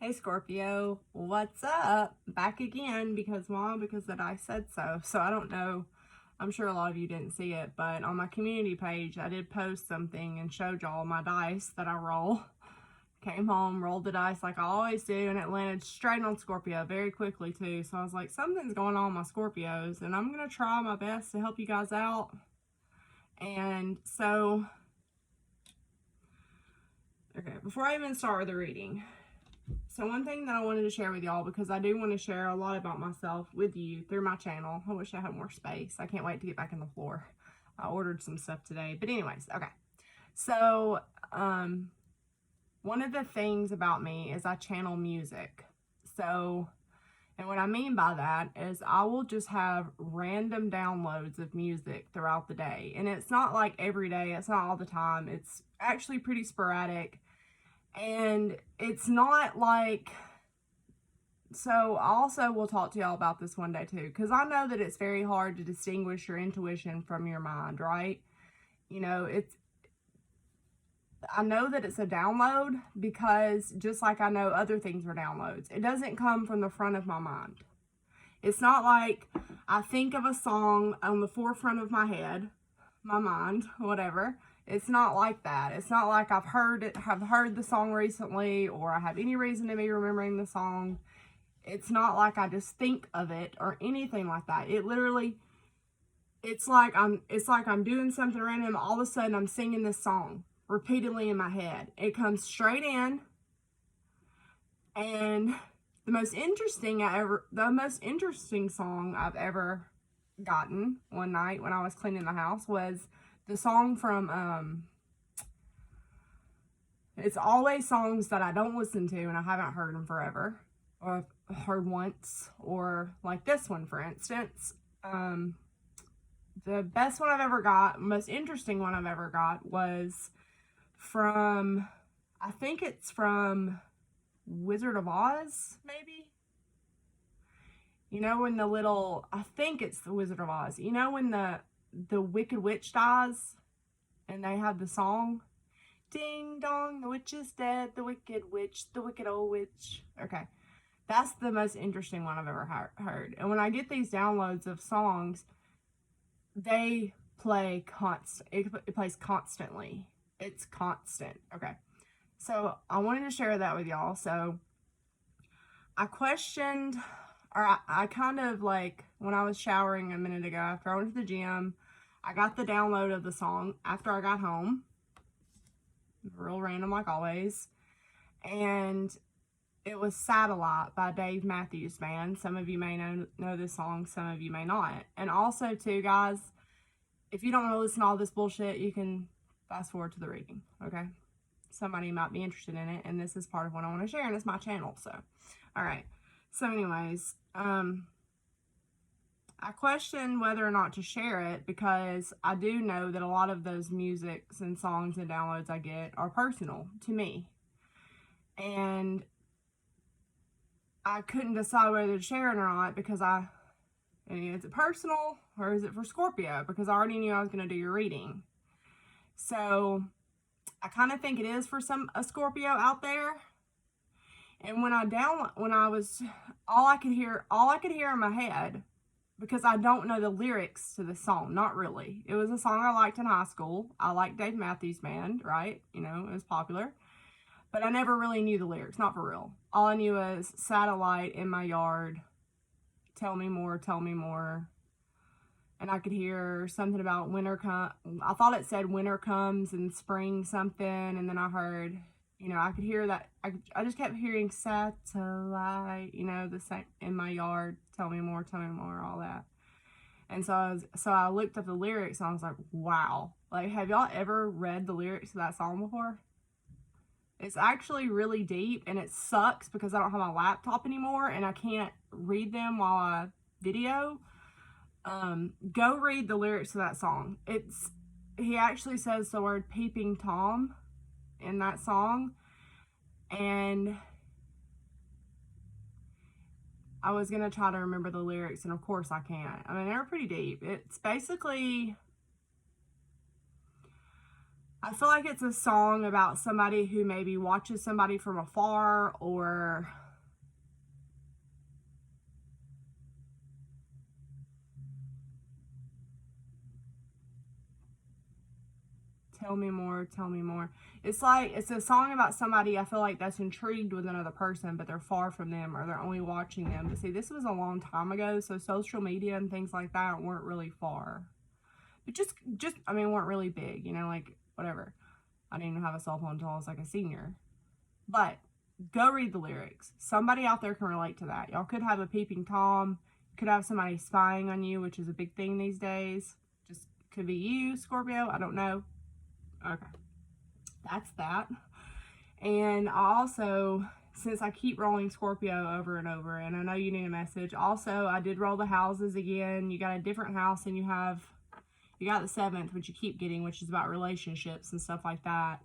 Hey Scorpio, what's up? Back again because why? Because that I said so. So I don't know. I'm sure a lot of you didn't see it, but on my community page, I did post something and showed y'all my dice that I roll. Came home, rolled the dice like I always do, and it landed straight on Scorpio very quickly too. So I was like, something's going on with my Scorpios, and I'm gonna try my best to help you guys out. And so, okay, before I even start with the reading, so one thing that I wanted to share with y'all, because I do want to share a lot about myself with you through my channel. I wish I had more space. I can't wait to get back on the floor. I ordered some stuff today. But anyways, okay. So, one of the things about me is I channel music. So, and what I mean by that is I will just have random downloads of music throughout the day. And it's not like every day. It's not all the time. It's actually pretty sporadic. And it's not like, so I also will talk to y'all about this one day too, because I know that it's very hard to distinguish your intuition from your mind, right? You know, I know that it's a download because just like I know other things are downloads, it doesn't come from the front of my mind. It's not like I think of a song on the forefront of my head, my mind, whatever. It's not like that. It's not like I've heard the song recently, or I have any reason to be remembering the song. It's not like I just think of it or anything like that. It literally, it's like I'm doing something random. All of a sudden I'm singing this song repeatedly in my head. It comes straight in, and the most interesting song I've ever gotten one night when I was cleaning the house was the song from it's always songs that I don't listen to and I haven't heard in forever, or heard once, or like this one for instance. The best one I've ever got, most interesting one I've ever got, was from, I think it's from Wizard of Oz, maybe. You know, when I think it's the Wizard of Oz. You know when the Wicked Witch dies and they have the song, ding dong, the witch is dead, the wicked witch, the wicked old witch. Okay, that's the most interesting one I've ever heard. And when I get these downloads of songs, they play it plays constantly. It's constant. Okay, so I wanted to share that with y'all. So I questioned, or I kind of like, when I was showering a minute ago after I went to the gym, I got the download of the song after I got home. Real random like always. And it was Satellite by Dave Matthews Band. Some of you may know this song, some of you may not. And also too, guys, if you don't want to listen to all this bullshit, you can fast forward to the reading, okay? Somebody might be interested in it, and this is part of what I want to share, and it's my channel, so. Alright, so anyways, I question whether or not to share it because I do know that a lot of those musics and songs and downloads I get are personal to me. And I couldn't decide whether to share it or not because is it personal or is it for Scorpio? Because I already knew I was going to do your reading. So I kind of think it is for a Scorpio out there. And when all I could hear in my head, because I don't know the lyrics to the song, not really. It was a song I liked in high school. I liked Dave Matthews Band, right? You know, it was popular. But I never really knew the lyrics, not for real. All I knew was satellite in my yard, tell me more, tell me more. And I could hear something about I thought it said winter comes and spring something, and then I heard, you know, I could hear that. I just kept hearing satellite, you know, the same in my yard, tell me more, all that. And so I looked up the lyrics and I was like, wow. Like, have y'all ever read the lyrics to that song before? It's actually really deep, and it sucks because I don't have my laptop anymore and I can't read them while I video. Go read the lyrics to that song. He actually says the word peeping Tom in that song, and I was gonna try to remember the lyrics, and of course I can't. I mean, they're pretty deep. It's basically, I feel like it's a song about somebody who maybe watches somebody from afar, or tell me more, tell me more. It's like, it's a song about somebody, I feel like, that's intrigued with another person, but they're far from them, or they're only watching them. But see, this was a long time ago, so social media and things like that weren't really far. But I mean, weren't really big, you know, like, whatever. I didn't even have a cell phone until I was like a senior. But go read the lyrics. Somebody out there can relate to that. Y'all could have a peeping Tom. Could have somebody spying on you, which is a big thing these days. Just could be you, Scorpio. I don't know. Okay. That's that. And also, since I keep rolling Scorpio over and over, and I know you need a message, also, I did roll the houses again. You got a different house, and you got the 7th, which you keep getting, which is about relationships and stuff like that.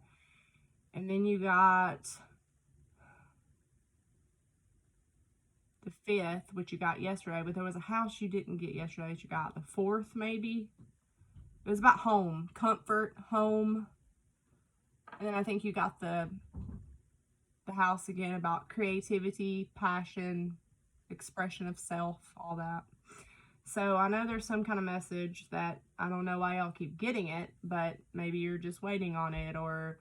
And then you got the 5th, which you got yesterday, but there was a house you didn't get yesterday that you got. The 4th, maybe. It was about home, comfort, home. And then I think you got the house again about creativity, passion, expression of self, all that. So I know there's some kind of message that I don't know why y'all keep getting it, but maybe you're just waiting on it, or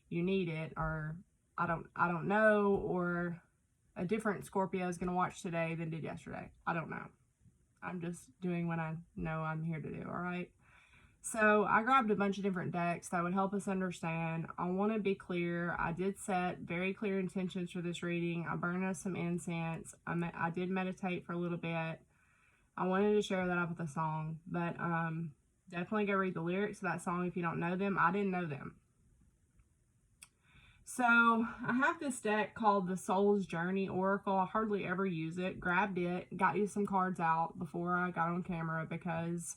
you need it, or I don't know, or a different Scorpio is going to watch today than did yesterday. I don't know. I'm just doing what I know I'm here to do, all right? So I grabbed a bunch of different decks that would help us understand. I want to be clear. I did set very clear intentions for this reading. I burned us some incense. I did meditate for a little bit. I wanted to share that up with a song, but definitely go read the lyrics of that song if you don't know them. I didn't know them. So I have this deck called the Soul's Journey Oracle. I hardly ever use it. Grabbed it, got you some cards out before I got on camera because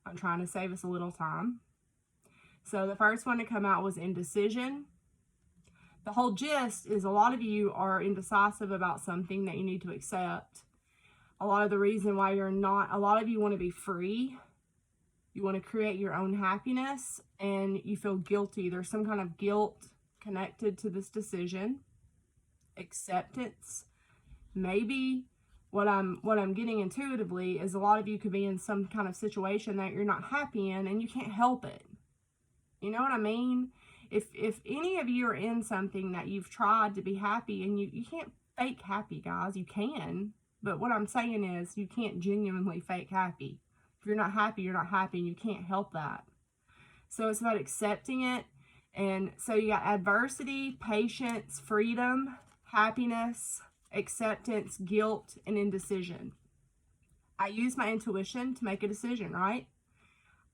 I'm trying to save us a little time. So the first one to come out was indecision. The whole gist is a lot of you are indecisive about something that you need to accept. A lot of the reason why you're not, a lot of you want to be free. You want to create your own happiness, and you feel guilty. There's some kind of guilt connected to this decision. Acceptance. Maybe what I'm getting intuitively is a lot of you could be in some kind of situation that you're not happy in, and you can't help it. You know what I mean? If any of you are in something that you've tried to be happy, and you can't fake happy, guys. You can, but what I'm saying is you can't genuinely fake happy. If you're not happy, you're not happy, and you can't help that. So it's about accepting it. And so you got adversity, patience, freedom, happiness, acceptance, guilt, and indecision. I use my intuition to make a decision, right?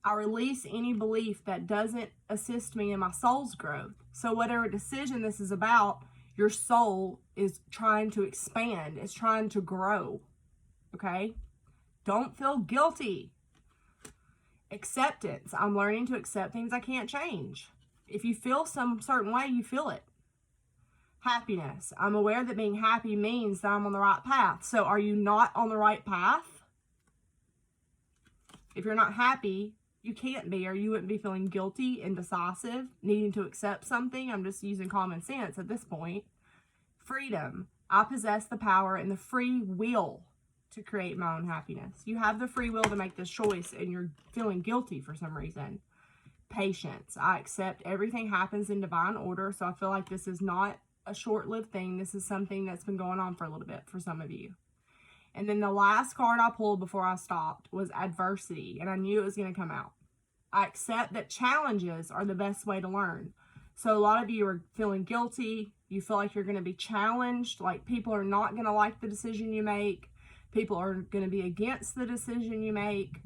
I release any belief that doesn't assist me in my soul's growth. So whatever decision this is about, your soul is trying to expand. It's trying to grow, okay? Don't feel guilty. Acceptance. I'm learning to accept things I can't change. If you feel some certain way, you feel it. Happiness. I'm aware that being happy means that I'm on the right path. So are you not on the right path? If you're not happy, you can't be, or you wouldn't be feeling guilty, indecisive, needing to accept something. I'm just using common sense at this point. Freedom. I possess the power and the free will to create my own happiness. You have the free will to make this choice, and you're feeling guilty for some reason. Patience. I accept everything happens in divine order, so I feel like this is not a short-lived thing. This is something that's been going on for a little bit for some of you. And then the last card I pulled before I stopped was adversity, and I knew it was going to come out. I accept that challenges are the best way to learn. So a lot of you are feeling guilty. You feel like you're going to be challenged, like people are not going to like the decision you make. People are going to be against the decision you make.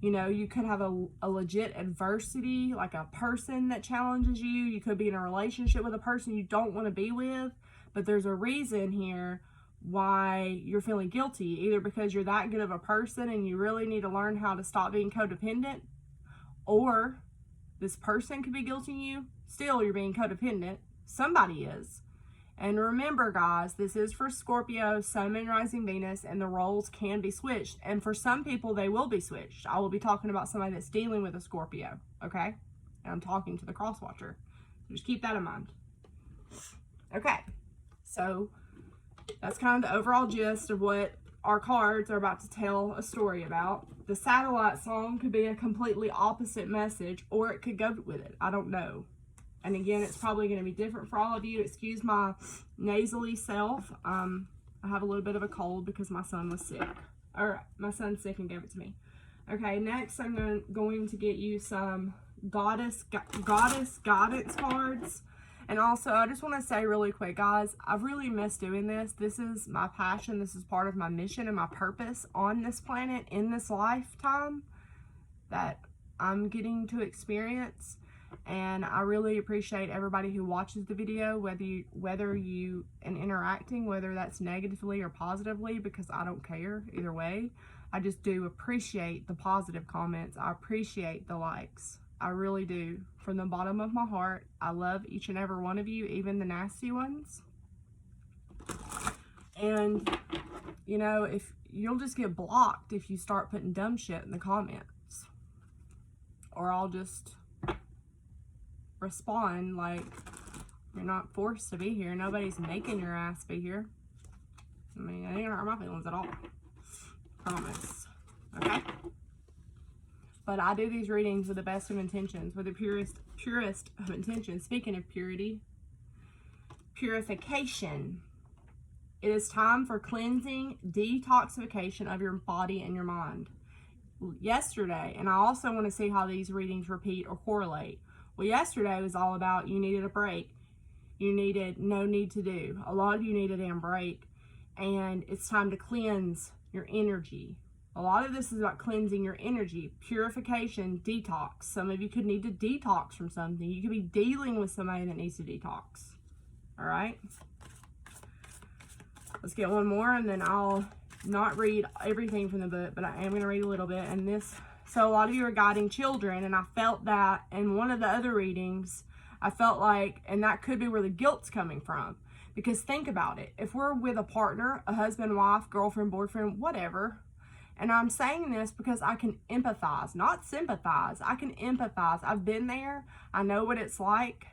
You know, you could have a legit adversity, like a person that challenges you. You could be in a relationship with a person you don't want to be with, but there's a reason here why you're feeling guilty, either because you're that good of a person and you really need to learn how to stop being codependent, or this person could be guilting you. Still, you're being codependent. Somebody is. And remember, guys, this is for Scorpio, Sun, Moon, Rising, Venus, and the roles can be switched. And for some people, they will be switched. I will be talking about somebody that's dealing with a Scorpio, okay? And I'm talking to the cross watcher. Just keep that in mind. Okay, so that's kind of the overall gist of what our cards are about to tell a story about. The satellite song could be a completely opposite message, or it could go with it. I don't know. And again, it's probably going to be different for all of you. Excuse my nasally self. I have a little bit of a cold because my son was sick. Or my son's sick and gave it to me. Okay, next I'm going to get you some goddess guidance cards. And also, I just want to say really quick, guys, I really miss doing this. This is my passion. This is part of my mission and my purpose on this planet in this lifetime that I'm getting to experience. And I really appreciate everybody who watches the video, whether you and interacting, whether that's negatively or positively, because I don't care either way. I just do appreciate the positive comments. I appreciate the likes. I really do. From the bottom of my heart, I love each and every one of you, even the nasty ones. And, you know, if you'll just get blocked if you start putting dumb shit in the comments. Or I'll just respond like, you're not forced to be here. Nobody's making your ass be here. I mean, it ain't gonna hurt my feelings at all. Promise. Okay? But I do these readings with the best of intentions, with the purest of intentions. Speaking of purity, purification. It is time for cleansing, detoxification of your body and your mind. Yesterday, and I also want to see how these readings repeat or correlate. Well, yesterday was all about you needed a break. You needed no need to do. A lot of you needed a break. And it's time to cleanse your energy. A lot of this is about cleansing your energy, purification, detox. Some of you could need to detox from something. You could be dealing with somebody that needs to detox. All right? Let's get one more, and then I'll not read everything from the book, but I am going to read a little bit. And this, so a lot of you are guiding children, and I felt that in one of the other readings, I felt like, and that could be where the guilt's coming from. Because think about it. If we're with a partner, a husband, wife, girlfriend, boyfriend, whatever, and I'm saying this because I can empathize, not sympathize. I can empathize. I've been there. I know what it's like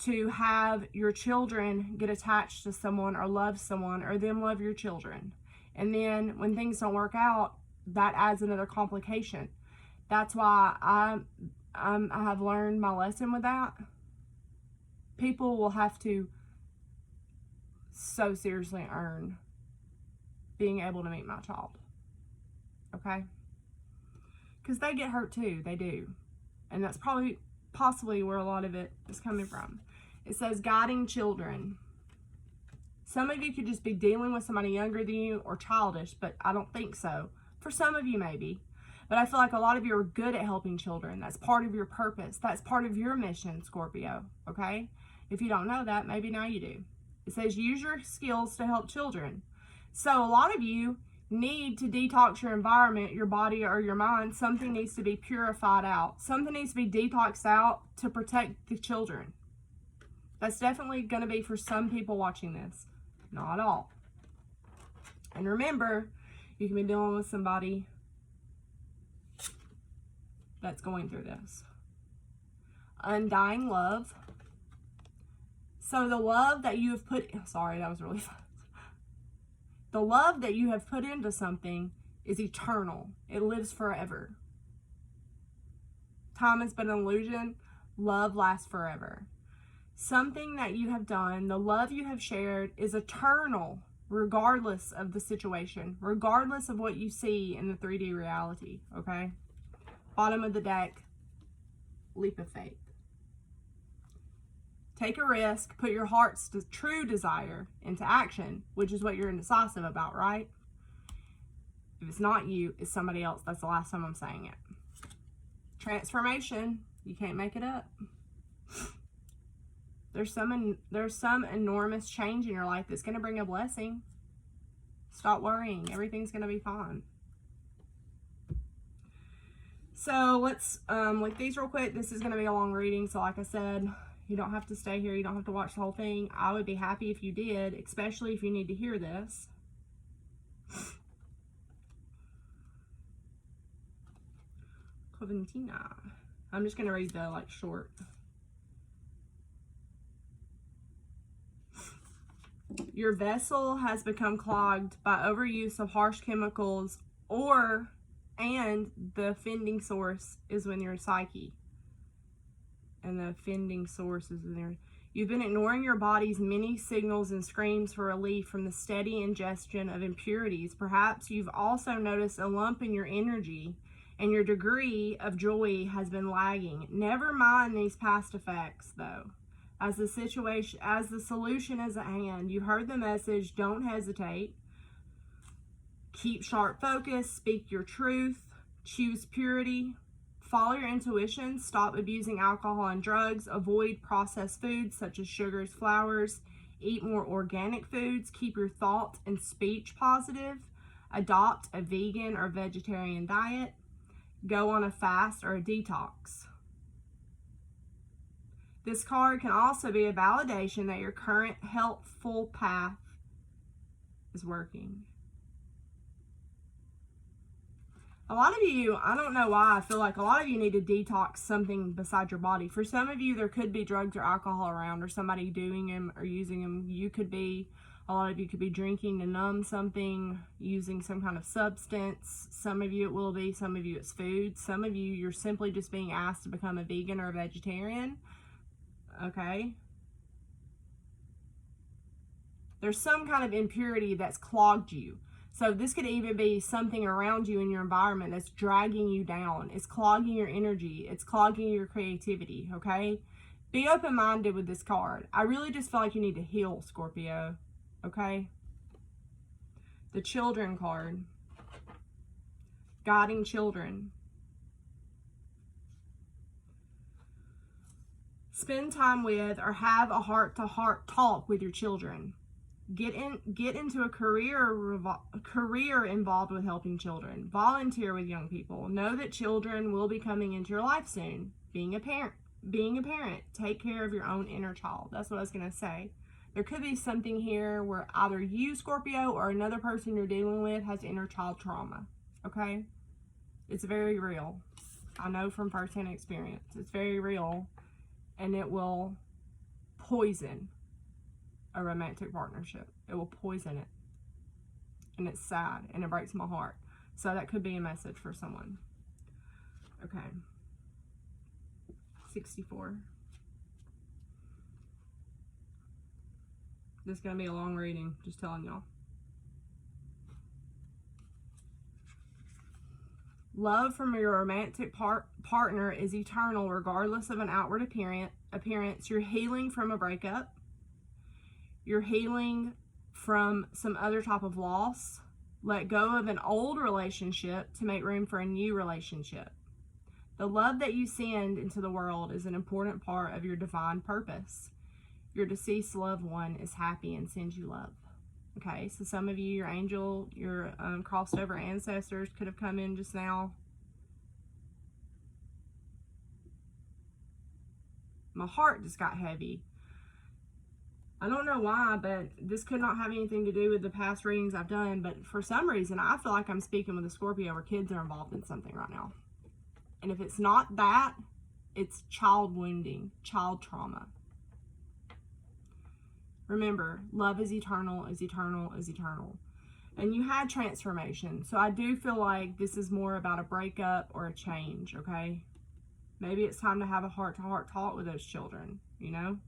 to have your children get attached to someone or love someone or them love your children. And then when things don't work out, that adds another complication. That's why I have learned my lesson with that. People will have to so seriously earn being able to meet my child. Okay? Because they get hurt too. They do. And that's possibly where a lot of it is coming from. It says guiding children. Some of you could just be dealing with somebody younger than you or childish, but I don't think so. For some of you, maybe. But I feel like a lot of you are good at helping children. That's part of your purpose. That's part of your mission, Scorpio. Okay? If you don't know that, maybe now you do. It says use your skills to help children. So a lot of you need to detox your environment, your body, or your mind. Something needs to be purified out. Something needs to be detoxed out to protect the children. That's definitely going to be for some people watching this. Not all. And remember, you can be dealing with somebody that's going through this. Undying love. So the love that you have put... Sorry, that was really fast. The love that you have put into something is eternal. It lives forever. Time has been an illusion. Love lasts forever. Something that you have done, the love you have shared is eternal, regardless of the situation, regardless of what you see in the 3D reality, okay? Bottom of the deck, leap of faith. Take a risk, put your heart's true desire into action, which is what you're indecisive about, right? If it's not you, it's somebody else. That's the last time I'm saying it. Transformation, you can't make it up. There's some enormous change in your life that's going to bring a blessing. Stop worrying. Everything's going to be fine. So let's look these real quick. This is going to be a long reading. So like I said, you don't have to stay here. You don't have to watch the whole thing. I would be happy if you did, especially if you need to hear this. Coventina. I'm just going to read the like short. Your vessel has become clogged by overuse of harsh chemicals, and the offending source is when your psyche. And the offending source is in there. You've been ignoring your body's many signals and screams for relief from the steady ingestion of impurities. Perhaps you've also noticed a lump in your energy, and your degree of joy has been lagging. Never mind these past effects, though. As the solution is at hand, you've heard the message. Don't hesitate. Keep sharp focus. Speak your truth. Choose purity. Follow your intuition. Stop abusing alcohol and drugs. Avoid processed foods such as sugars, flours. Eat more organic foods. Keep your thought and speech positive. Adopt a vegan or vegetarian diet. Go on a fast or a detox. This card can also be a validation that your current helpful path is working. A lot of you, I don't know why, I feel like a lot of you need to detox something beside your body. For some of you, there could be drugs or alcohol around, or somebody doing them or using them. A lot of you could be drinking to numb something, using some kind of substance. Some of you it will be, some of you it's food. Some of you, you're simply just being asked to become a vegan or a vegetarian. Okay? There's some kind of impurity that's clogged you. So this could even be something around you in your environment that's dragging you down. It's clogging your energy. It's clogging your creativity, okay? Be open-minded with this card. I really just feel like you need to heal, Scorpio, okay? The children card. Guiding children. Spend time with or have a heart-to-heart talk with your children. Get into a career involved with helping children. Volunteer with young people. Know that children will be coming into your life soon. Being a parent. Take care of your own inner child. That's what I was going to say. There could be something here where either you, Scorpio, or another person you're dealing with has inner child trauma. Okay? It's very real. I know from firsthand experience. It's very real. And it will poison a romantic partnership. It will poison it. And it's sad and it breaks my heart. So that could be a message for someone. Okay. 64. This is going to be a long reading, just telling y'all. Love from your romantic partner is eternal regardless of an outward appearance. You're healing from a breakup. You're healing from some other type of loss. Let go of an old relationship to make room for a new relationship. The love that you send into the world is an important part of your divine purpose. Your deceased loved one is happy and sends you love. Okay, so some of you, your angel, your crossed over ancestors could have come in just now. My heart just got heavy. I don't know why, but this could not have anything to do with the past readings I've done, but for some reason, I feel like I'm speaking with a Scorpio where kids are involved in something right now. And if it's not that, it's child wounding, child trauma. Remember, love is eternal, is eternal, is eternal. And you had transformation. So I do feel like this is more about a breakup or a change, okay? Maybe it's time to have a heart-to-heart talk with those children, you know?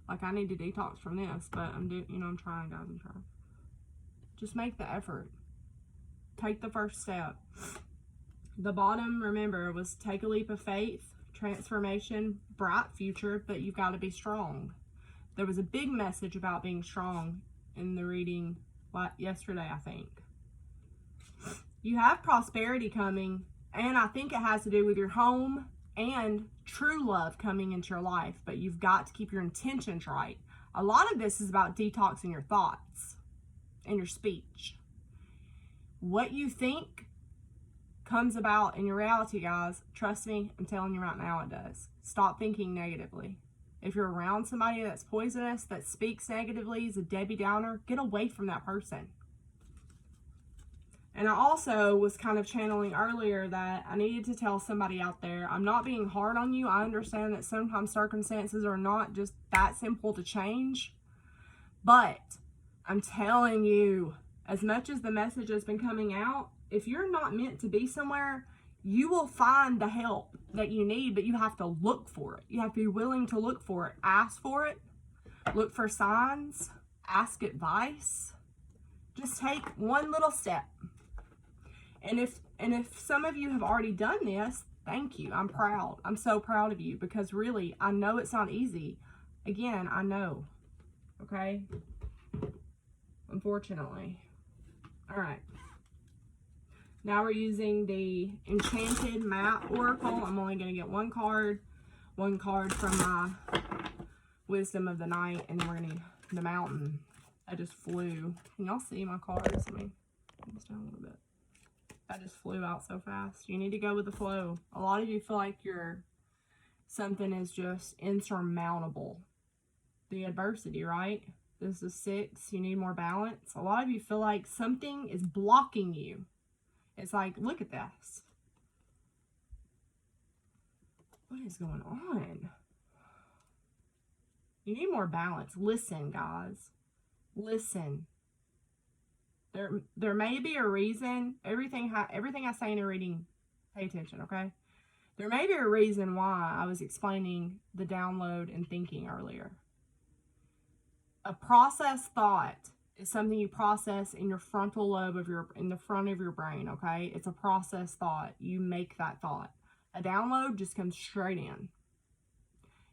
Like, I need to detox from this, but I'm trying, guys, I'm trying. Just make the effort. Take the first step. The bottom, remember, was take a leap of faith, transformation, bright future, but you've got to be strong. There was a big message about being strong in the reading yesterday, I think. You have prosperity coming, and I think it has to do with your home and true love coming into your life, but you've got to keep your intentions right. A lot of this is about detoxing your thoughts and your speech. What you think comes about in your reality, guys. Trust me, I'm telling you right now, it does. Stop thinking negatively. If you're around somebody that's poisonous, that speaks negatively, is a Debbie Downer, get away from that person. And I also was kind of channeling earlier that I needed to tell somebody out there, I'm not being hard on you. I understand that sometimes circumstances are not just that simple to change. But I'm telling you, as much as the message has been coming out, if you're not meant to be somewhere, you will find the help that you need, but you have to look for it. You have to be willing to look for it. Ask for it. Look for signs. Ask advice. Just take one little step. And if some of you have already done this, thank you. I'm proud. I'm so proud of you, because really, I know it's not easy. Again, I know. Okay? Unfortunately. All right. Now we're using the Enchanted Map Oracle. I'm only going to get one card from my Wisdom of the Night, and then we're going to need the Mountain. I just flew. Can y'all see my cards? Let me put this down a little bit. I just flew out so fast. You need to go with the flow. A lot of you feel like something is just insurmountable. The adversity, right? This is 6. You need more balance. A lot of you feel like something is blocking you. It's like, look at this. What is going on? You need more balance. Listen, guys. Listen. There may be a reason. Everything I say in a reading, pay attention, okay? There may be a reason why I was explaining the download and thinking earlier. A processed thought is something you process in your frontal lobe in the front of your brain, okay? It's a processed thought. You make that thought. A download just comes straight in.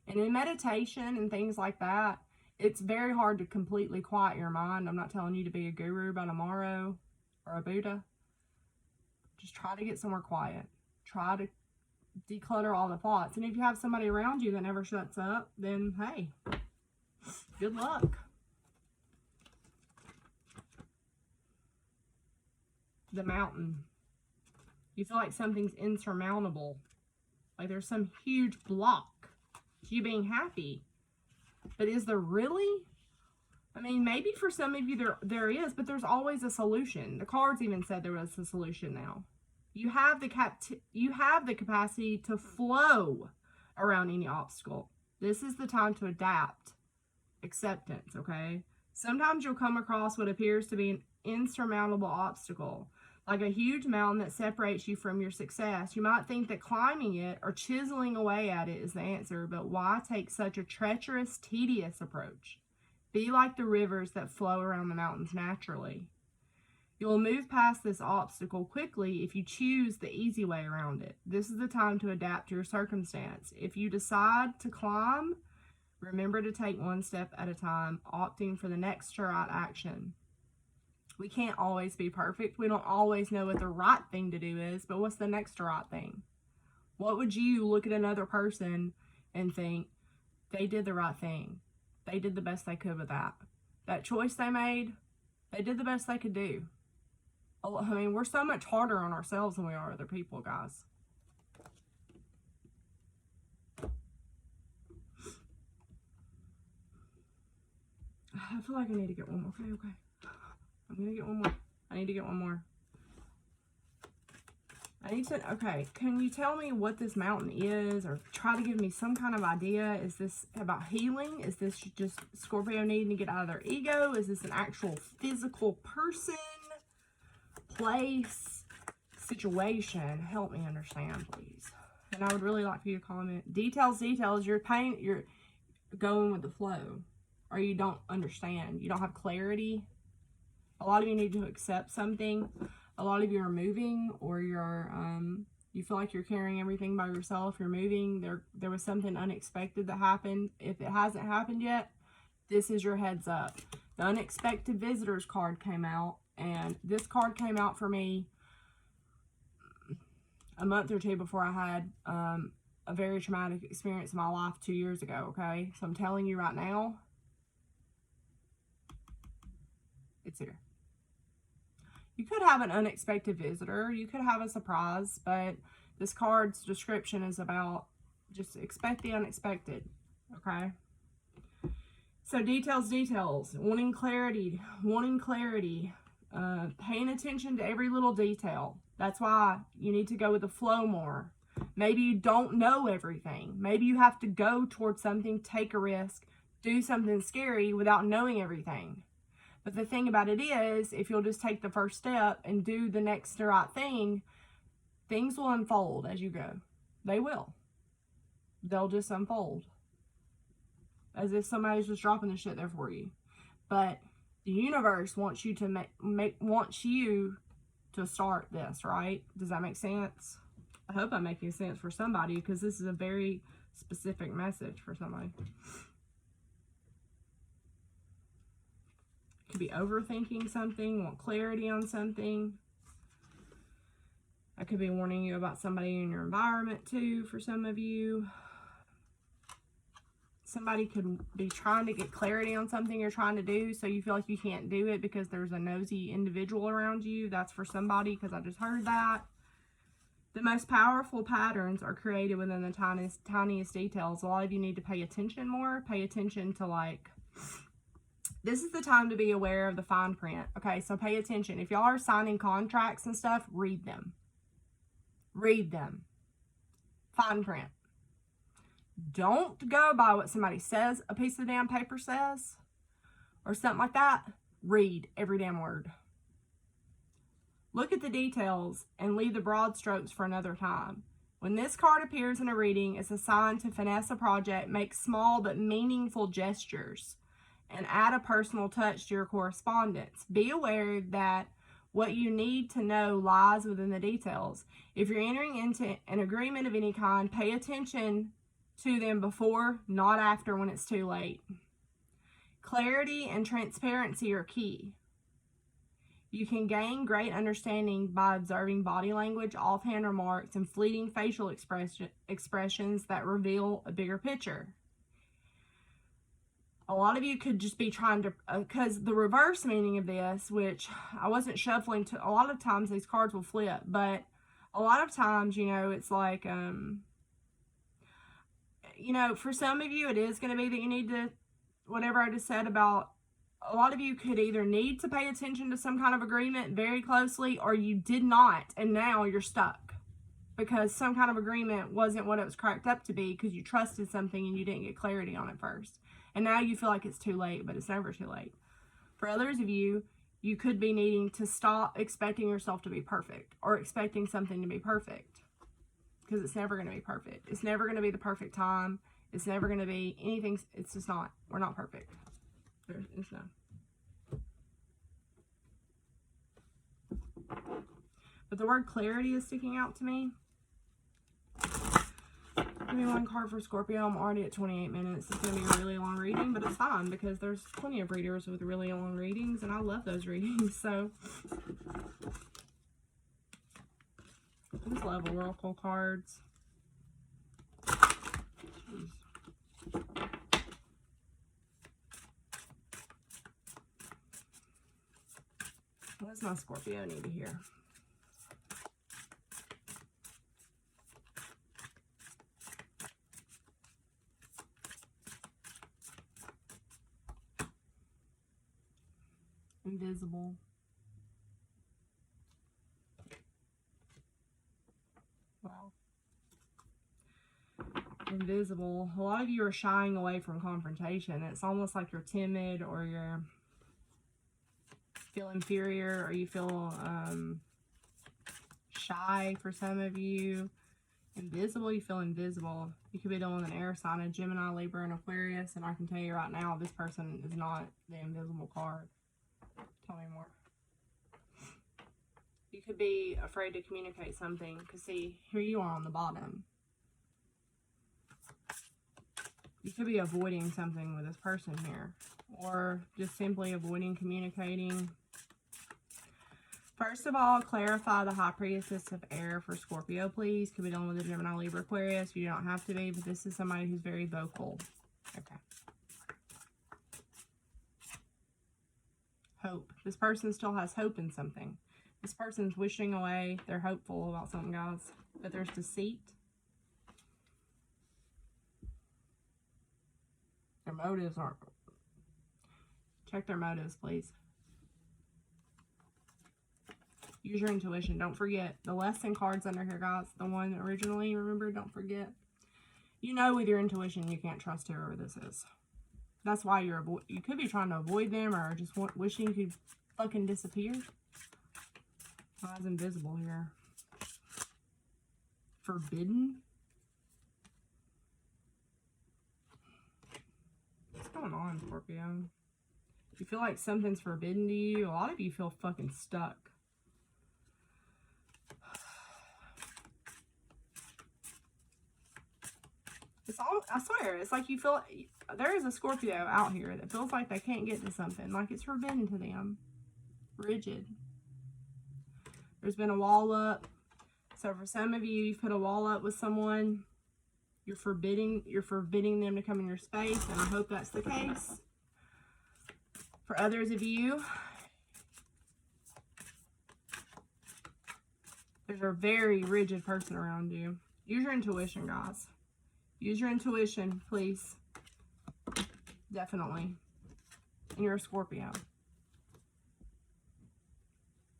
And in meditation and things like that, it's very hard to completely quiet your mind. I'm not telling you to be a guru by tomorrow or a Buddha. Just try to get somewhere quiet. Try to declutter all the thoughts. And if you have somebody around you that never shuts up, then hey, good luck. The Mountain. You feel like something's insurmountable. Like there's some huge block to you being happy. But is there really? I mean, maybe for some of you there is, but there's always a solution. The cards even said there was a solution now. You have the capacity to flow around any obstacle. This is the time to adapt. Acceptance, okay? Sometimes you'll come across what appears to be an insurmountable obstacle, like a huge mountain that separates you from your success. You might think that climbing it or chiseling away at it is the answer, but why take such a treacherous, tedious approach? Be like the rivers that flow around the mountains naturally. You will move past this obstacle quickly if you choose the easy way around it. This is the time to adapt to your circumstance. If you decide to climb, remember to take one step at a time, opting for the next right action. We can't always be perfect. We don't always know what the right thing to do is, but what's the next right thing? What would you look at another person and think, they did the right thing. They did the best they could with that. That choice they made, they did the best they could do. I mean, we're so much harder on ourselves than we are other people, guys. I feel like I need to get one more. Okay. I'm going to get one more. I need to get one more. Okay, can you tell me what this mountain is, or try to give me some kind of idea? Is this about healing? Is this just Scorpio needing to get out of their ego? Is this an actual physical person, place, situation? Help me understand, please. And I would really like for you to comment. Details. You're going with the flow, or you don't understand. You don't have clarity. A lot of you need to accept something. A lot of you are moving, or you feel like you're carrying everything by yourself. You're moving. There was something unexpected that happened. If it hasn't happened yet, this is your heads up. The unexpected visitors card came out, and this card came out for me a month or two before I had a very traumatic experience in my life 2 years ago, okay? So I'm telling you right now, it's here. You could have an unexpected visitor. You could have a surprise, but this card's description is about just expect the unexpected, Okay? So details, wanting clarity, paying attention to every little detail. That's why you need to go with the flow more. Maybe you don't know everything. Maybe you have to go towards something, take a risk, do something scary without knowing everything. But the thing about it is, if you'll just take the first step and do the next right thing, things will unfold as you go. They will. They'll just unfold. As if somebody's just dropping the shit there for you. But the universe wants you to wants you to start this, right? Does that make sense? I hope I'm making sense for somebody, because this is a very specific message for somebody. Could be overthinking something, want clarity on something. I could be warning you about somebody in your environment too, for some of you. Somebody could be trying to get clarity on something you're trying to do, so you feel like you can't do it because there's a nosy individual around you. That's for somebody, because I just heard that. The most powerful patterns are created within the tiniest details. A lot of you need to pay attention more. Pay attention to, like, this is the time to be aware of the fine print. Okay, so pay attention. If y'all are signing contracts and stuff, read them. Read them. Fine print. Don't go by what somebody says a piece of damn paper says or something like that. Read every damn word. Look at the details and leave the broad strokes for another time. When this card appears in a reading, it's a sign to finesse a project, make small but meaningful gestures, and add a personal touch to your correspondence. Be aware that what you need to know lies within the details. If you're entering into an agreement of any kind, pay attention to them before, not after, when it's too late. Clarity and transparency are key. You can gain great understanding by observing body language, offhand remarks, and fleeting facial expressions that reveal a bigger picture. A lot of you could just be trying to, because the reverse meaning of this, which I wasn't shuffling to, a lot of times these cards will flip, but a lot of times, you know, it's like, you know, for some of you, it is going to be that you need to, whatever I just said about, a lot of you could either need to pay attention to some kind of agreement very closely, or you did not, and now you're stuck because some kind of agreement wasn't what it was cracked up to be, because you trusted something and you didn't get clarity on it first. And now you feel like it's too late, but it's never too late. For others of you, you could be needing to stop expecting yourself to be perfect, or expecting something to be perfect, because it's never going to be perfect. It's never going to be the perfect time. It's never going to be anything. It's just not. We're not perfect. It's no. But the word clarity is sticking out to me. Give me one card for Scorpio. I'm already at 28 minutes. It's going to be a really long reading, but it's fine because there's plenty of readers with really long readings, and I love those readings. So, I just love oracle cards. Jeez. What does my Scorpio need to hear? Invisible. Wow. Invisible. A lot of you are shying away from confrontation. It's almost like you're timid, or you're feel inferior, or you feel shy for some of you. Invisible, you feel invisible. You could be dealing with an air sign, a Gemini, Libra, and Aquarius, and I can tell you right now, this person is not the invisible card. Tell me more. You could be afraid to communicate something, because see, here you are on the bottom. You could be avoiding something with this person here, or just simply avoiding communicating. First of all, clarify the High Priestess of Air for Scorpio, please. Could be dealing with a Gemini, Libra, Aquarius. You don't have to be, but this is somebody who's very vocal. Okay. Hope. This person still has hope in something. This person's wishing away. They're hopeful about something, guys. But there's deceit. their motives aren't. Check their motives, please. Use your intuition. Don't forget the lesson cards under here, guys. The one originally, remember, don't forget. You know with your intuition you can't trust whoever this is. That's why you could be trying to avoid them or just wishing you could fucking disappear. Oh, it's invisible here. Forbidden. What's going on, Scorpio? You feel like something's forbidden to you. A lot of you feel fucking stuck. It's all, I swear, it's like you feel, there is a Scorpio out here that feels like they can't get to something. Like it's forbidden to them. Rigid. There's been a wall up. So for some of you, you've put a wall up with someone. You're forbidding them to come in your space, and I hope that's the case. For others of you, there's a very rigid person around you. Use your intuition, guys. Use your intuition, please. Definitely. And you're a Scorpio.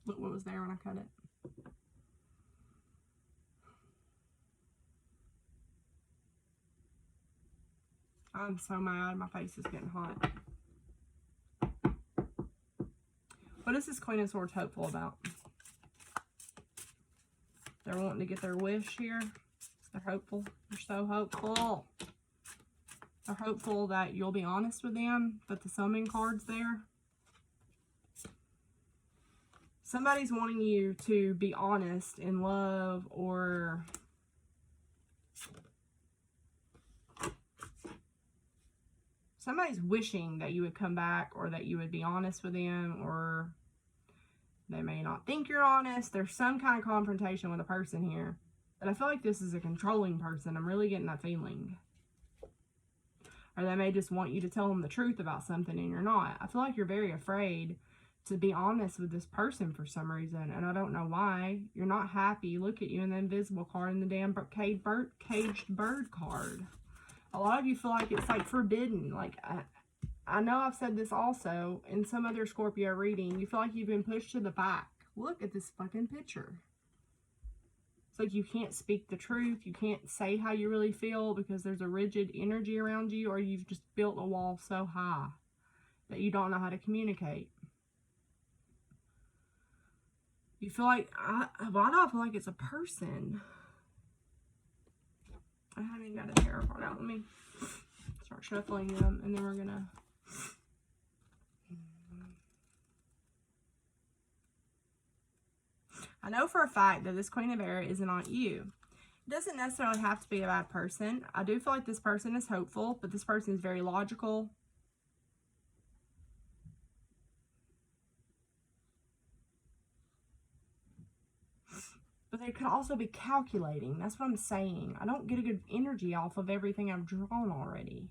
Look what was there when I cut it. I'm so mad. My face is getting hot. What is this Queen of Swords hopeful about? They're wanting to get their wish here. They're hopeful. They're so hopeful. They're hopeful that you'll be honest with them. Put the summon cards there. Somebody's wanting you to be honest in love, or somebody's wishing that you would come back, or that you would be honest with them, or they may not think you're honest. There's some kind of confrontation with a person here. But I feel like this is a controlling person. I'm really getting that feeling. Or they may just want you to tell them the truth about something and you're not. I feel like you're very afraid to be honest with this person for some reason. And I don't know why. You're not happy. Look at you in the invisible card and the damn caged bird card. A lot of you feel like it's like forbidden. Like, I know I've said this also in some other Scorpio reading. You feel like you've been pushed to the back. Look at this fucking picture. It's like you can't speak the truth. You can't say how you really feel because there's a rigid energy around you, or you've just built a wall so high that you don't know how to communicate. You feel like, why do I feel like it's a person? I haven't even got a tarot card out. Let me start shuffling them, and then we're going to... I know for a fact that this Queen of Air isn't on you. It doesn't necessarily have to be a bad person. I do feel like this person is hopeful, but this person is very logical. But they could also be calculating. That's what I'm saying. I don't get a good energy off of everything I've drawn already.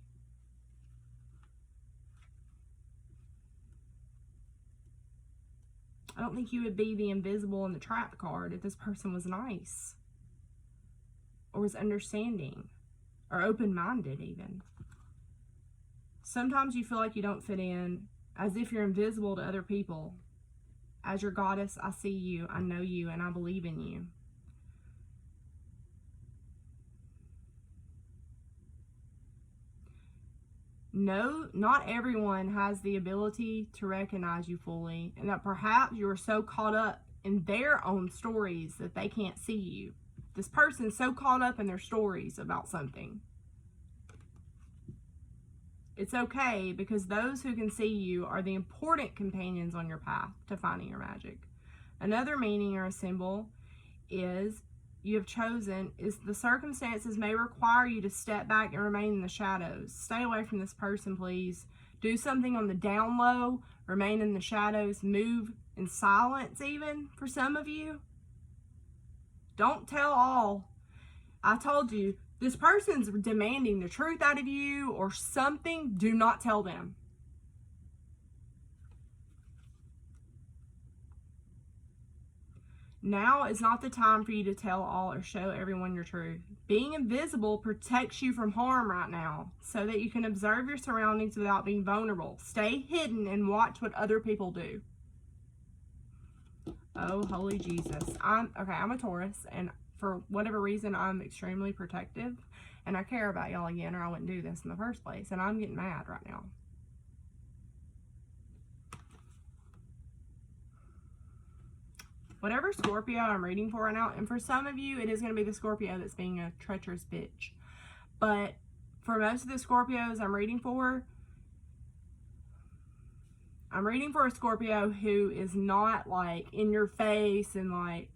I don't think you would be the invisible and the trap card if this person was nice. Or was understanding. Or open-minded even. Sometimes you feel like you don't fit in. As if you're invisible to other people. As your goddess, I see you, I know you, and I believe in you. No, not everyone has the ability to recognize you fully, and that perhaps you're so caught up in their own stories that they can't see you. This person's so caught up in their stories about something. It's okay, because those who can see you are the important companions on your path to finding your magic. Another meaning or a symbol is you have chosen is the circumstances may require you to step back and remain in the shadows. Stay away from this person, please. Do something on the down low. Remain in the shadows. Move in silence even for some of you. Don't tell all. I told you, this person's demanding the truth out of you or something. Do not tell them. Now is not the time for you to tell all or show everyone your truth. Being invisible protects you from harm right now so that you can observe your surroundings without being vulnerable. Stay hidden and watch what other people do. Oh, holy Jesus. I'm a Taurus, and for whatever reason, I'm extremely protective, and I care about y'all again, or I wouldn't do this in the first place, and I'm getting mad right now. Whatever Scorpio I'm reading for right now, and for some of you, it is going to be the Scorpio that's being a treacherous bitch. But for most of the Scorpios I'm reading for a Scorpio who is not like in your face and like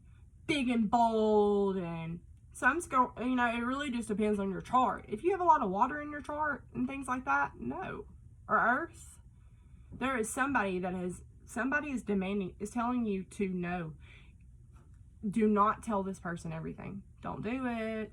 big and bold, and some you know, it really just depends on your chart. If you have a lot of water in your chart and things like that, no. Or earth, there is somebody is demanding, is telling you to no. Do not tell this person everything. Don't do it.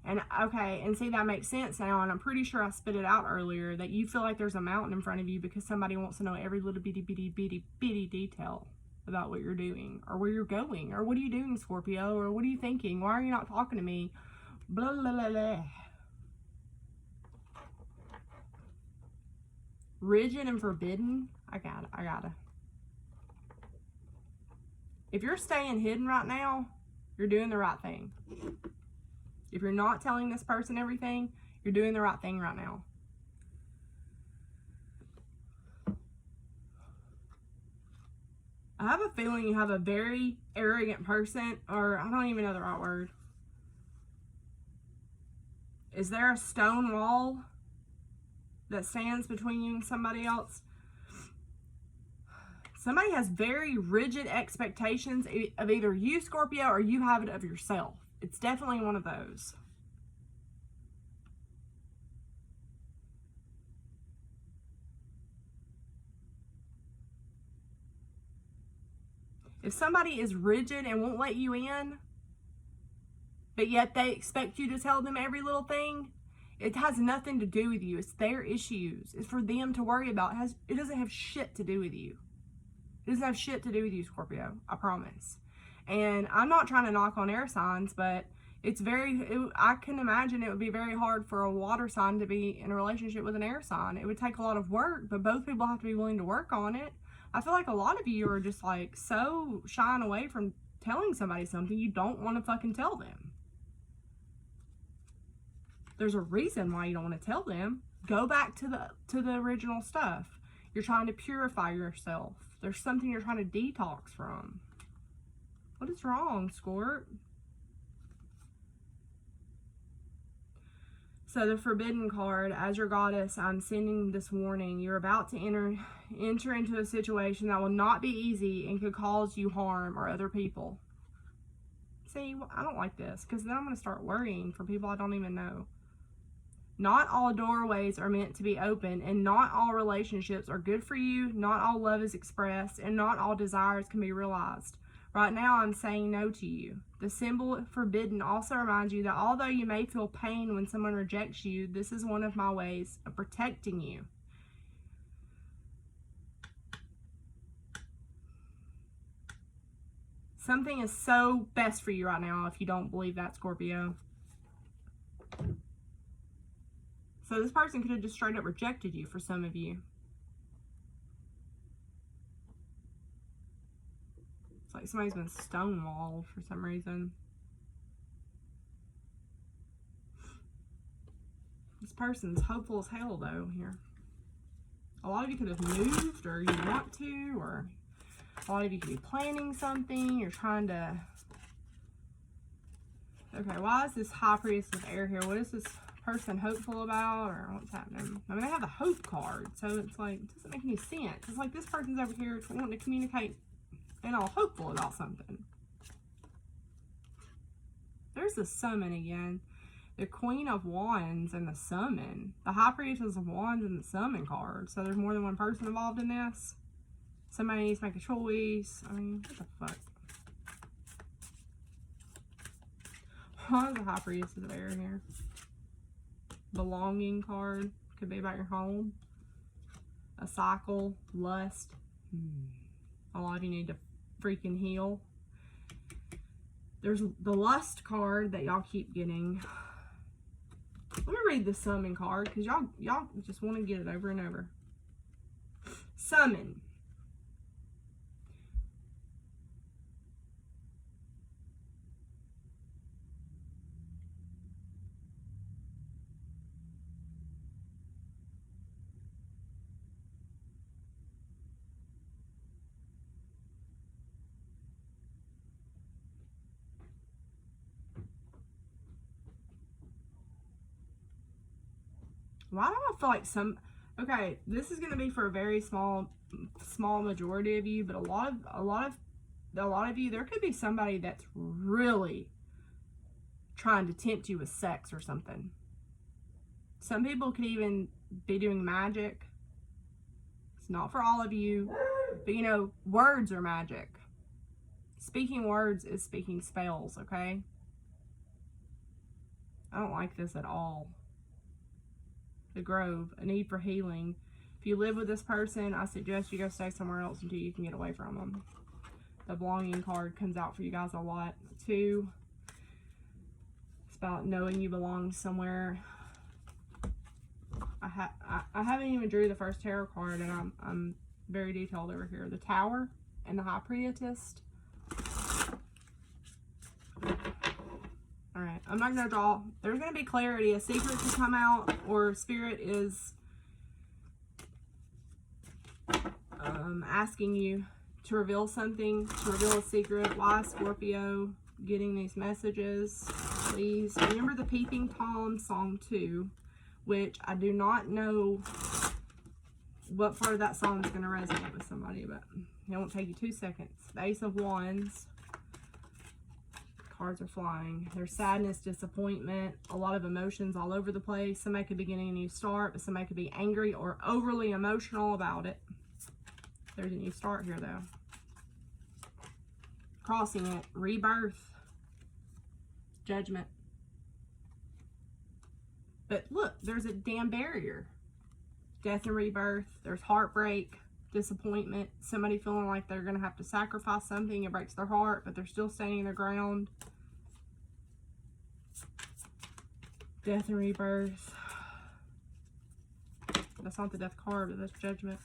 And okay, and see, that makes sense now, and I'm pretty sure I spit it out earlier, that you feel like there's a mountain in front of you because somebody wants to know every little bitty detail about what you're doing, or where you're going, or what are you doing, Scorpio, or what are you thinking? Why are you not talking to me? Blah, blah, blah, blah. Rigid and forbidden. I gotta. If you're staying hidden right now, you're doing the right thing. If you're not telling this person everything, you're doing the right thing right now. I have a feeling you have a very arrogant person, or I don't even know the right word. Is there a stone wall that stands between you and somebody else? Somebody has very rigid expectations of either you, Scorpio, or you have it of yourself. It's definitely one of those. If somebody is rigid and won't let you in, but yet they expect you to tell them every little thing, it has nothing to do with you. It's their issues. It's for them to worry about. It doesn't have shit to do with you. It doesn't have shit to do with you, Scorpio. I promise. And I'm not trying to knock on air signs, but I can imagine it would be very hard for a water sign to be in a relationship with an air sign. It would take a lot of work, but both people have to be willing to work on it. I feel like a lot of you are just like so shying away from telling somebody something you don't want to fucking tell them. There's a reason why you don't want to tell them. Go back to the original stuff. You're trying to purify yourself. There's something you're trying to detox from. What is wrong, Scorp? So the Forbidden card, as your goddess, I'm sending this warning. You're about to enter into a situation that will not be easy and could cause you harm or other people. See, I don't like this, because then I'm going to start worrying for people I don't even know. Not all doorways are meant to be open, and not all relationships are good for you. Not all love is expressed, and not all desires can be realized. Right now, I'm saying no to you. The symbol Forbidden also reminds you that although you may feel pain when someone rejects you, this is one of my ways of protecting you. Something is so best for you right now if you don't believe that, Scorpio. So this person could have just straight up rejected you for some of you. It's like somebody's been stonewalled for some reason. This person's hopeful as hell though here. A lot of you could have moved, or you want to, or a lot of you could be planning something. You're trying to... Okay, why is this High Priestess with air here? What is this person hopeful about, or what's happening? I mean, they have the hope card, so it's like, it doesn't make any sense. It's like this person's over here wanting to communicate and all hopeful about something. There's the Summon again. The Queen of Wands and the Summon. The High Priestess of Wands and the Summon card. So there's more than one person involved in this. Somebody needs to make a choice. I mean, what the fuck? Why is the High Priestess of Air here? Belonging card. Could be about your home. A cycle. Lust. A lot of you need to freaking heal. There's the lust card that y'all keep getting. Let me read the summon card, because y'all just want to get it over and over. Summon. Why do I feel like okay, this is going to be for a very small majority of you, but a lot of you, there could be somebody that's really trying to tempt you with sex or something. Some people could even be doing magic. It's not for all of you, but you know, words are magic. Speaking words is speaking spells, okay? I don't like this at all. The Grove, a need for healing. If you live with this person, I suggest you go stay somewhere else until you can get away from them. The belonging card comes out for you guys a lot too. It's about knowing you belong somewhere. I haven't even drew the first tarot card, and I'm very detailed over here. The Tower and the High Priestess. Alright, I'm not going to draw. There's going to be clarity. A secret to come out, or Spirit is asking you to reveal something, to reveal a secret. Why, Scorpio, getting these messages? Please remember the Peeping Tom song 2, which I do not know what part of that song is going to resonate with somebody, but it won't take you 2 seconds. The Ace of Wands. Cards are flying. There's sadness, disappointment, a lot of emotions all over the place. Somebody could be getting a new start, but somebody could be angry or overly emotional about it. There's a new start here, though. Crossing it. Rebirth. Judgment. But look, there's a damn barrier. Death and rebirth. There's heartbreak. Disappointment, somebody feeling like they're going to have to sacrifice something. It breaks their heart, but they're still standing their ground. Death and rebirth. That's not the death card, but that's judgment.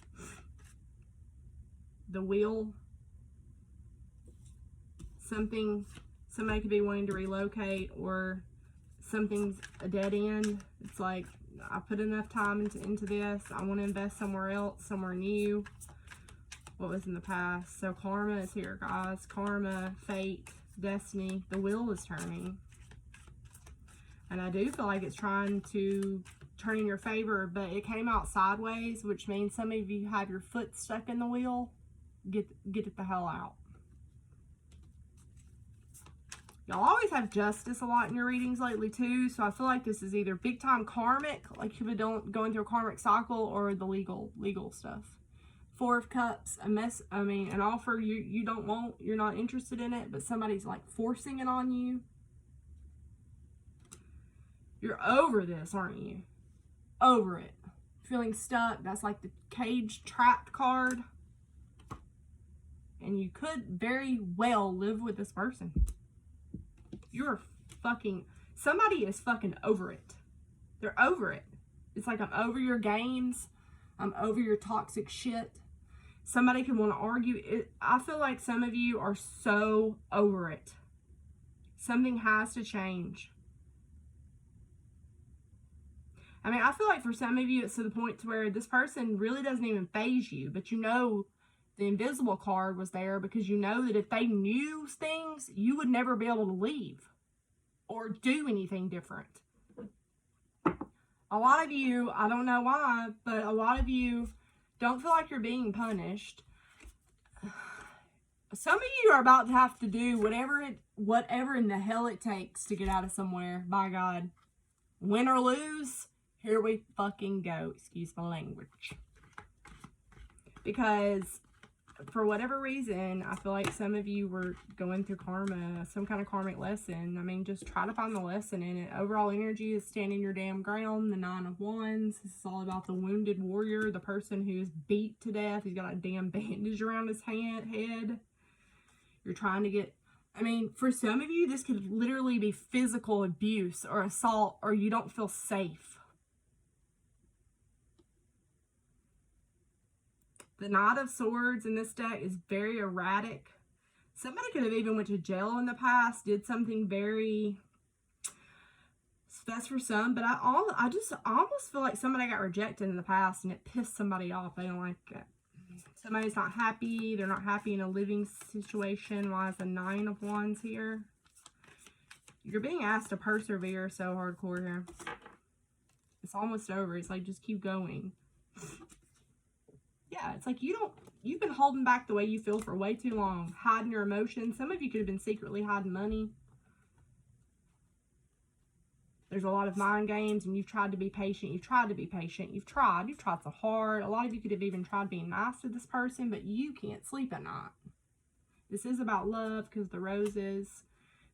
The Wheel. Somebody could be wanting to relocate, or something's a dead end. It's like, I put enough time into this. I want to invest somewhere else, somewhere new. What was in the past? So karma is here, guys. Karma, fate, destiny. The wheel is turning. And I do feel like it's trying to turn in your favor, but it came out sideways, which means some of you have your foot stuck in the wheel. Get it the hell out. Y'all always have justice a lot in your readings lately too, so I feel like this is either big time karmic, like you've been going through a karmic cycle, or the legal stuff. Four of Cups, an offer you don't want, you're not interested in it, but somebody's like forcing it on you. You're over this, aren't you? Over it. Feeling stuck. That's like the cage trapped card. And you could very well live with this person. You're somebody is fucking over it. They're over it. It's like, I'm over your games. I'm over your toxic shit. Somebody could want to argue. I feel like some of you are so over it. Something has to change. I mean, I feel like for some of you, it's to the point to where this person really doesn't even faze you, but you know the invisible card was there because you know that if they knew things, you would never be able to leave or do anything different. A lot of you, I don't know why, but a lot of you don't feel like you're being punished. Some of you are about to have to do whatever in the hell it takes to get out of somewhere. By God. Win or lose, here we fucking go. Excuse my language. Because for whatever reason, I feel like some of you were going through karma, some kind of karmic lesson. I mean, just try to find the lesson in it. Overall energy is standing your damn ground. The Nine of Wands. This is all about the wounded warrior, the person who's beat to death. He's got a damn bandage around his head. You're trying to get, I mean, for some of you, this could literally be physical abuse or assault, or you don't feel safe. The Knight of Swords in this deck is very erratic. Somebody could have even went to jail in the past, did something very, that's for some, but I almost feel like somebody got rejected in the past and it pissed somebody off. They don't like it. Somebody's not happy. They're not happy in a living situation. Why is the 9 of Wands here? You're being asked to persevere so hardcore here. It's almost over. It's like, just keep going. Yeah, it's like you've been holding back the way you feel for way too long. Hiding your emotions. Some of you could have been secretly hiding money. There's a lot of mind games, and you've tried to be patient. You've tried to be patient. You've tried so hard. A lot of you could have even tried being nice to this person, but you can't sleep at night. This is about love because the roses.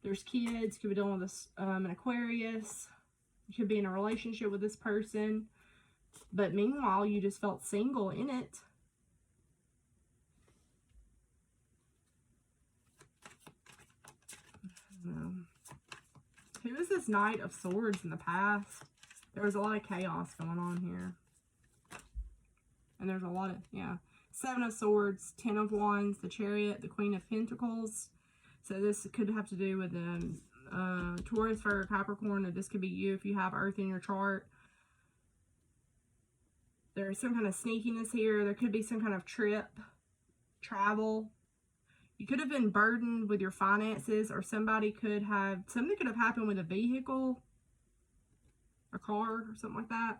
There's kids. You could be dealing with an Aquarius. You could be in a relationship with this person, but meanwhile, you just felt single in it. Who is this Knight of Swords in the past? There was a lot of chaos going on here. And there's a lot of, yeah. 7 of Swords, 10 of Wands, the Chariot, the Queen of Pentacles. So this could have to do with Taurus, Virgo, Capricorn, or this could be you if you have Earth in your chart. There's some kind of sneakiness here. There could be some kind of trip, travel. You could have been burdened with your finances, or something could have happened with a vehicle, a car, or something like that.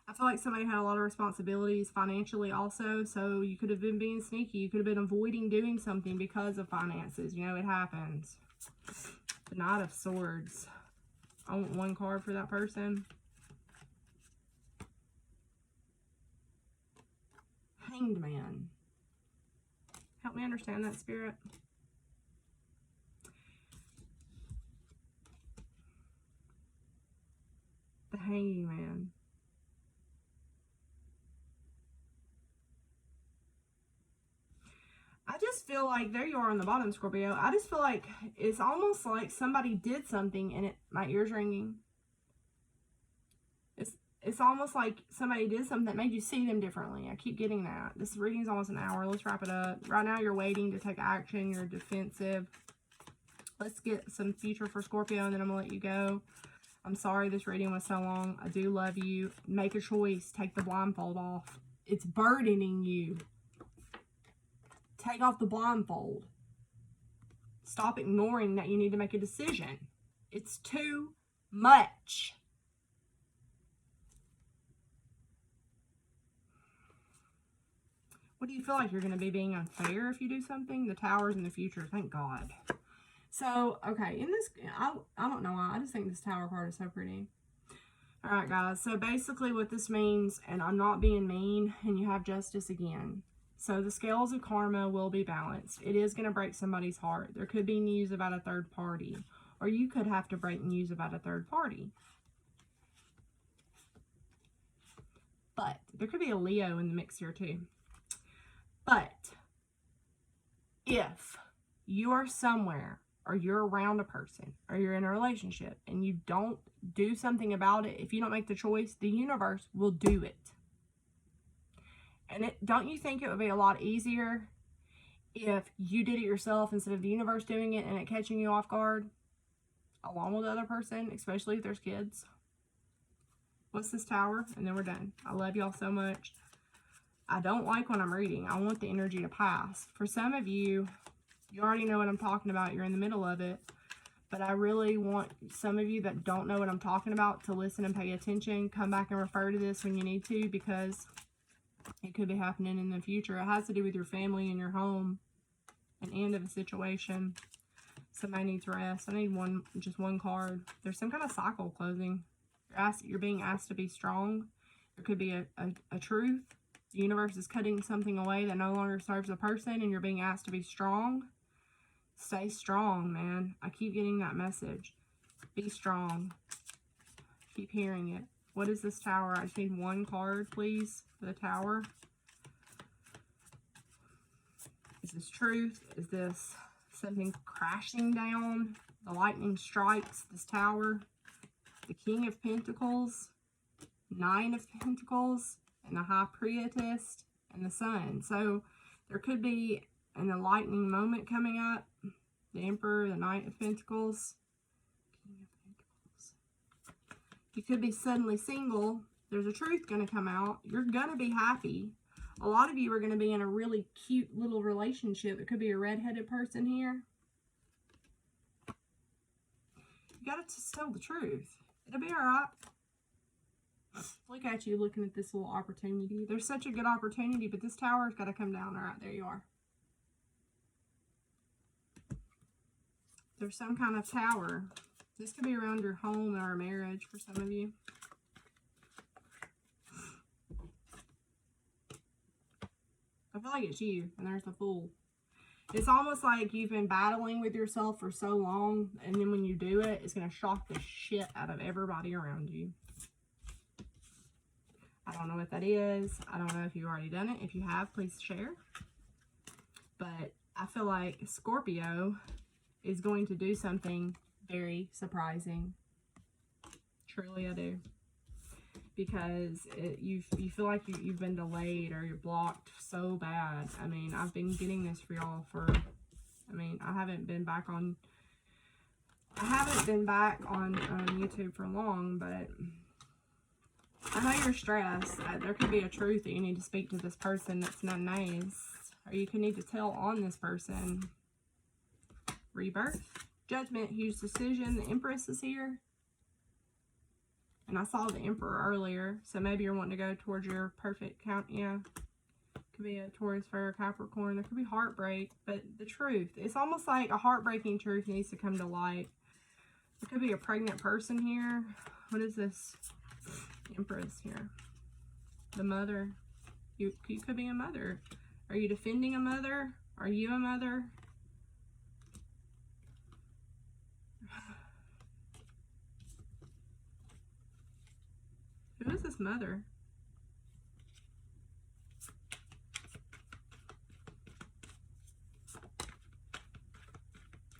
I feel like somebody had a lot of responsibilities financially also, so you could have been being sneaky. You could have been avoiding doing something because of finances. You know, it happens. The Knight of Swords. I want one card for that person. Hanged Man. Help me understand that, Spirit. The Hanging Man. I just feel like, there you are on the bottom, Scorpio. I just feel like it's almost like somebody did something and my ear's ringing. It's almost like somebody did something that made you see them differently. I keep getting that. This reading's almost an hour. Let's wrap it up. Right now, you're waiting to take action. You're defensive. Let's get some future for Scorpio, and then I'm going to let you go. I'm sorry this reading was so long. I do love you. Make a choice. Take the blindfold off. It's burdening you. Take off the blindfold. Stop ignoring that you need to make a decision. It's too much. What do you feel like? You're going to be being unfair if you do something? The Tower's in the future. Thank God. So, okay. In this, I don't know why. I just think this Tower card is so pretty. Alright, guys. So, basically what this means, and I'm not being mean, and you have justice again. So, the scales of karma will be balanced. It is going to break somebody's heart. There could be news about a third party. Or you could have to break news about a third party. But, there could be a Leo in the mix here too. But if you are somewhere, or you're around a person, or you're in a relationship, and you don't do something about it, if you don't make the choice, the universe will do it. And don't you think it would be a lot easier if you did it yourself instead of the universe doing it and it catching you off guard, along with the other person, especially if there's kids? What's this Tower? And then we're done. I love y'all so much. I don't like when I'm reading. I want the energy to pass. For some of you, you already know what I'm talking about. You're in the middle of it. But I really want some of you that don't know what I'm talking about to listen and pay attention. Come back and refer to this when you need to, because it could be happening in the future. It has to do with your family and your home. An end of a situation. Somebody needs rest. I need just one card. There's some kind of cycle closing. You're being asked to be strong. There could be a truth. The universe is cutting something away that no longer serves the person, and you're being asked to be strong. Stay strong, man. I keep getting that message. Be strong. Keep hearing it. What is this Tower? I just need one card, please, for the Tower. Is this truth? Is this something crashing down. The lightning strikes this tower. The King of Pentacles, Nine of Pentacles, and the High Priestess, and the Sun. So there could be an enlightening moment coming up. The Emperor, the Knight of Pentacles, King of Pentacles. You could be suddenly single. There's a truth going to come out. You're going to be happy. A lot of you are going to be in a really cute little relationship. It could be a redheaded person here. You got to just tell the truth. It'll be alright. Look at you looking at this little opportunity. There's such a good opportunity, but this tower's got to come down. Alright, there you are. There's some kind of tower. This could be around your home or a marriage for some of you. I feel like it's you, and there's the Fool. It's almost like you've been battling with yourself for so long, and then when you do it, it's going to shock the shit out of everybody around you. I don't know what that is. I don't know if you've already done it. If you have, please share. But I feel like Scorpio is going to do something very surprising. Truly, I do. Because you feel like you've been delayed or you're blocked so bad. I mean, I've been getting this for y'all for, I haven't been back on YouTube for long, but I know you're stressed. There could be a truth that you need to speak to this person that's not nice, or you could need to tell on this person. Rebirth, Judgment, huge decision. The Empress is here. And I saw the Emperor earlier, so maybe you're wanting to go towards your perfect count. Yeah, could be a Taurus, Virgo, Capricorn. There could be heartbreak, but the truth. It's almost like a heartbreaking truth needs to come to light. There could be a pregnant person here. What is this? Empress here. The mother. You could be a mother. Are you defending a mother? Are you a mother? Who is this mother?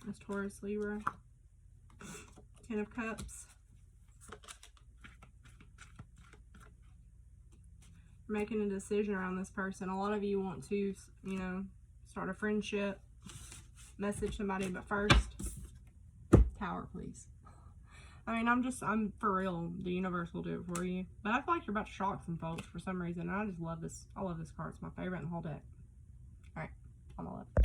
That's Taurus, Libra. Ten of Cups. You're making a decision around this person. A lot of you want to, start a friendship, message somebody, but first, Tower, please. I'm for real. The universe will do it for you. But I feel like you're about to shock some folks for some reason. And I just love this. I love this card. It's my favorite in the whole deck. Alright, on my left.